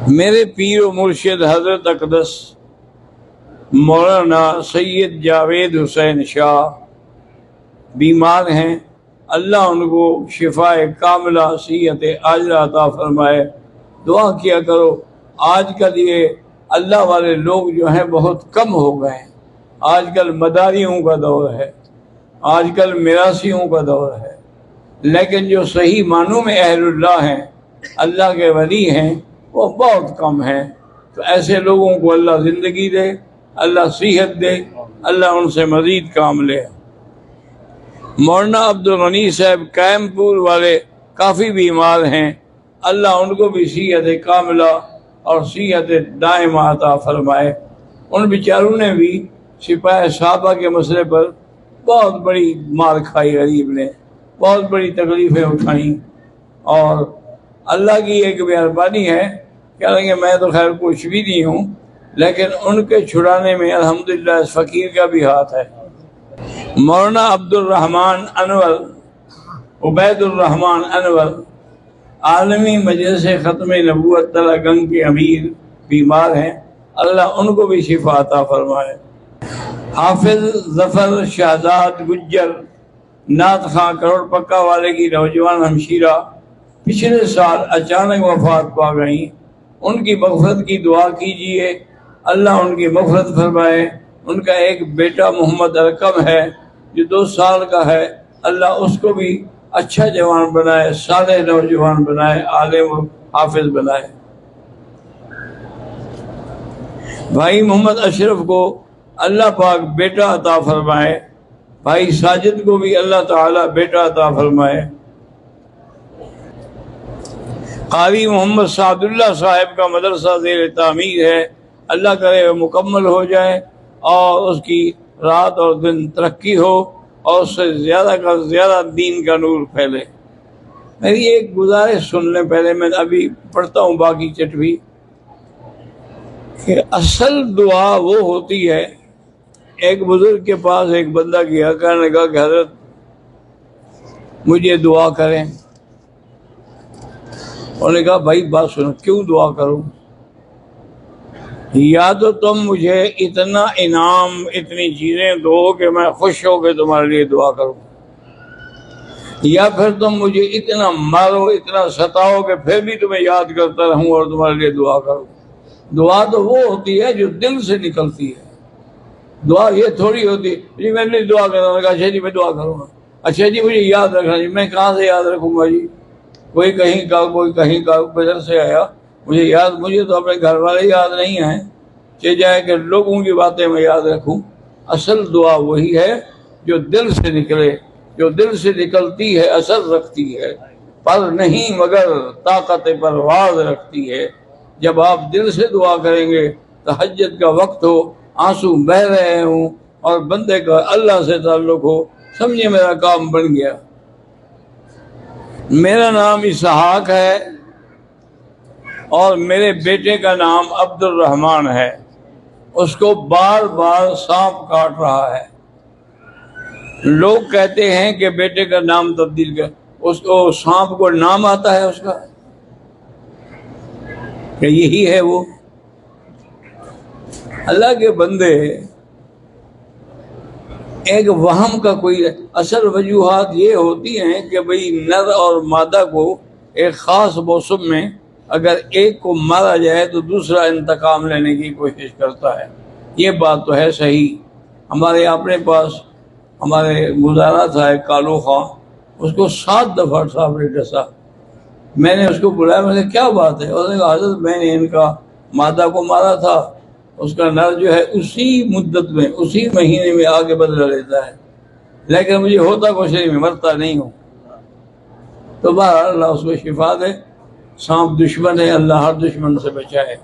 میرے پیر و مرشد حضرت اقدس مولانا سید جاوید حسین شاہ بیمار ہیں، اللہ ان کو شفاء کاملہ صحت عاجلہ عطا فرمائے۔ دعا کیا کرو۔ آج کل یہ اللہ والے لوگ جو ہیں بہت کم ہو گئے ہیں۔ آج کل مداریوں کا دور ہے، آج کل میراثیوں کا دور ہے، لیکن جو صحیح معنوں میں اہل اللہ ہیں، اللہ کے ولی ہیں، وہ بہت کم ہیں۔ تو ایسے لوگوں کو اللہ زندگی دے، اللہ صحت دے، اللہ ان سے مزید کام لے۔ مولانا عبدالغنی صاحب قائم پور والے کافی بیمار ہیں، اللہ ان کو بھی صحت کاملہ اور صحت دائمہ عطا فرمائے۔ ان بیچاروں نے بھی سپاہ صحابہ کے مسئلے پر بہت بڑی مار کھائی، غریب نے بہت بڑی تکلیفیں اٹھائیں، اور اللہ کی ایک مہربانی ہے کہ میں تو خیر کچھ بھی نہیں ہوں، لیکن ان کے چھڑانے میں الحمدللہ اس فقیر کا بھی ہاتھ ہے۔ مولانا عبد الرحمن انور عبید الرحمن انور عالمی مجلس ختم نبوت تلہ گنگ کے امیر بیمار ہیں، اللہ ان کو بھی شفا عطا فرمائے۔ حافظ ظفر شہزاد گجر نعت خان کروڑ پکا والے کی نوجوان ہمشیرہ پچھلے سال اچانک وفات پا گئیں، ان کی مغفرت کی دعا کیجیے، اللہ ان کی مغفرت فرمائے۔ ان کا ایک بیٹا محمد ارقم ہے جو 2 سال کا ہے، اللہ اس کو بھی اچھا جوان بنائے، صالح نوجوان بنائے، عالم و حافظ بنائے۔ بھائی محمد اشرف کو اللہ پاک بیٹا عطا فرمائے، بھائی ساجد کو بھی اللہ تعالی بیٹا عطا فرمائے۔ قاری محمد سعد اللہ صاحب کا مدرسہ زیر تعمیر ہے، اللہ کرے وہ مکمل ہو جائے اور اس کی رات اور دن ترقی ہو اور اس سے زیادہ کا زیادہ دین کا نور پھیلے۔ میری ایک گزارش سن لیں، پہلے میں ابھی پڑھتا ہوں باقی چٹ بھی، کہ اصل دعا وہ ہوتی ہے۔ ایک بزرگ کے پاس ایک بندہ گیا، کہنے لگا کہ حضرت مجھے دعا کریں۔ انہوں نے کہا بھائی بات سنو، کیوں دعا کروں؟ یا تو تم مجھے اتنا انعام اتنی چیزیں دو کہ میں خوش ہو کے تمہارے لیے دعا کروں، یا پھر تم مجھے اتنا مارو اتنا ستاؤ کہ پھر بھی تمہیں یاد کرتا رہوں اور تمہارے لیے دعا کروں۔ دعا تو وہ ہوتی ہے جو دل سے نکلتی ہے۔ دعا یہ تھوڑی ہوتی جی میں نے دعا کرنا، اچھا جی میں دعا کروں گا، اچھا جی مجھے یاد رکھنا، جی میں کہاں سے یاد رکھوں گا جی؟ کوئی کہیں کا کوئی کہیں کا بدر سے آیا، مجھے تو اپنے گھر والے یاد نہیں ہیں، چاہے جائے کہ لوگوں کی باتیں میں یاد رکھوں۔ اصل دعا وہی ہے جو دل سے نکلے، جو دل سے نکلتی ہے اثر رکھتی ہے، پر نہیں مگر طاقت پرواز رکھتی ہے۔ جب آپ دل سے دعا کریں گے، تہجد کا وقت ہو، آنسو بہہ رہے ہوں اور بندے کا اللہ سے تعلق ہو، سمجھے میرا کام بن گیا۔ میرا نام اسحاق ہے اور میرے بیٹے کا نام عبد الرحمن ہے۔ اس کو بار بار سانپ کاٹ رہا ہے۔ لوگ کہتے ہیں کہ بیٹے کا نام تبدیل کر، اس کو سانپ کو نام آتا ہے اس کا، کہ یہی ہے وہ۔ اللہ کے بندے ایک وہم کا کوئی اصل وجوہات یہ ہوتی ہیں کہ بھئی نر اور مادہ کو ایک خاص موسم میں اگر ایک کو مارا جائے تو دوسرا انتقام لینے کی کوشش کرتا ہے۔ یہ بات تو ہے صحیح۔ ہمارے اپنے پاس ہمارے گزارا تھا ایک کالو خان، اس کو 7 دفعہ صاحب نے ڈسا۔ میں نے اس کو بلایا، میں نے کیا بات ہے؟ اس نے کہا حضرت میں نے ان کا مادہ کو مارا تھا، اس کا نر جو ہے اسی مدت میں اسی مہینے میں آگے بدلہ لیتا ہے، لیکن مجھے ہوتا کچھ نہیں، میں مرتا نہیں ہوں۔ تو بہرحال اللہ اس کو شفا دے۔ سانپ دشمن ہے، اللہ ہر دشمن سے بچائے۔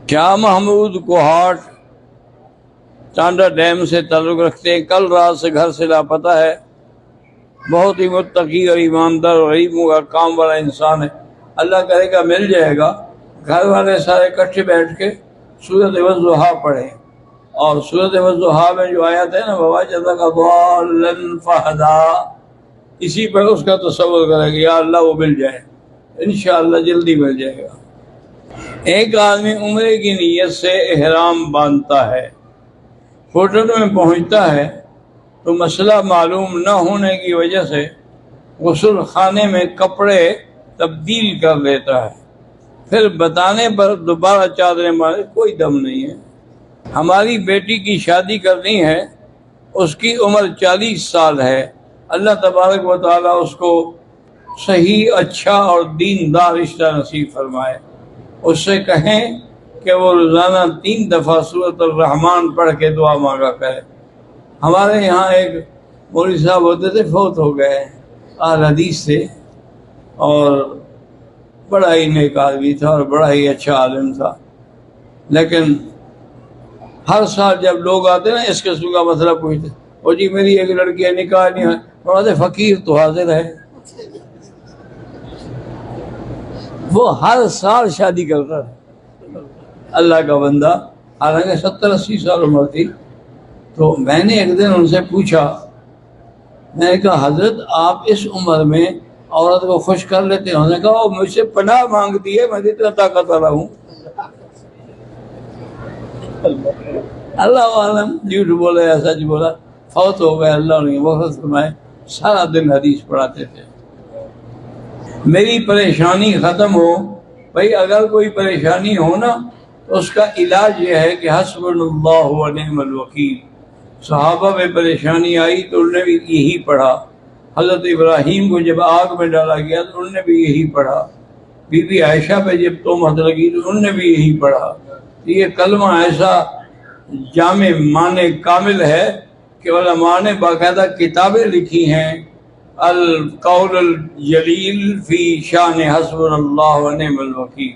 کیا محمود کوہاٹ ٹانڈا ڈیم سے تعلق رکھتے ہیں، کل رات سے گھر سے لاپتہ ہے۔ بہت ہی متقی اور ایماندار اور غریبوں کا کام والا انسان ہے، اللہ کرے گا مل جائے گا۔ گھر والے سارے اکٹھے بیٹھ کے سورۃ والضحیٰ پڑھیں، اور سورۃ والضحیٰ میں جو آیت ہے نا وَوَجَدَكَ ضَالًّا فَهَدَىٰ، اسی پر اس کا تصور کرے گا، یا اللہ وہ مل جائے، انشاءاللہ جلدی مل جائے گا۔ ایک آدمی عمرے کی نیت سے احرام باندھتا ہے، ہوٹل میں پہنچتا ہے تو مسئلہ معلوم نہ ہونے کی وجہ سے غسل خانے میں کپڑے تبدیل کر لیتا ہے، پھر بتانے پر دوبارہ چادریں مارے، کوئی دم نہیں ہے۔ ہماری بیٹی کی شادی کرنی ہے، اس کی عمر 40 سال ہے، اللہ تبارک و تعالیٰ اس کو صحیح، اچھا اور دیندار رشتہ نصیب فرمائے۔ اس سے کہیں کہ وہ روزانہ 3 دفعہ سورۃ الرحمن پڑھ کے دعا مانگا کرے۔ ہمارے یہاں ایک مولوی صاحب ہوتے تھے، فوت ہو گئے، اہل حدیث تھے اور بڑا ہی نیک آدمی تھا اور بڑا ہی اچھا عالم تھا، لیکن ہر سال جب لوگ آتے نا اس قسم کا مسئلہ پوچھتے، وہ جی میری ایک لڑکی ہے، نکاح نہیں ہے، بڑا فقیر تو حاضر ہے، وہ ہر سال شادی کرتا ہے، اللہ کا بندہ، حالانکہ 70-80 سال عمر تھی۔ تو میں نے ایک دن ان سے پوچھا، میں نے کہا حضرت آپ اس عمر میں عورت کو خوش کر لیتے ہیں؟ انہوں نے کہا وہ مجھ سے پناہ مانگتی ہے، میں اتنا طاقت والا ہوں۔ اللہ عالم، جھوٹ بولا یا سچ بولا، فوت ہو گئے، اللہ نے وفات فرمائے، سارا دن حدیث پڑھاتے تھے۔ میری پریشانی ختم ہو، بھائی اگر کوئی پریشانی ہو نا تو اس کا علاج یہ ہے کہ حسبنا اللہ و نعم الوکیل۔ صحابہ میں پریشانی آئی تو انہوں نے بھی یہی پڑھا، حضرت ابراہیم کو جب آگ میں ڈالا گیا تو انہوں نے بھی یہی پڑھا، بی بی عائشہ پہ جب تہمت لگی تو انہوں نے بھی یہی پڑھا۔ یہ کلمہ ایسا جامع معنی کامل ہے کہ علماء نے باقاعدہ کتابیں لکھی ہیں، القول الجلیل فی شان حسبنا اللہ و نعم الوکیل۔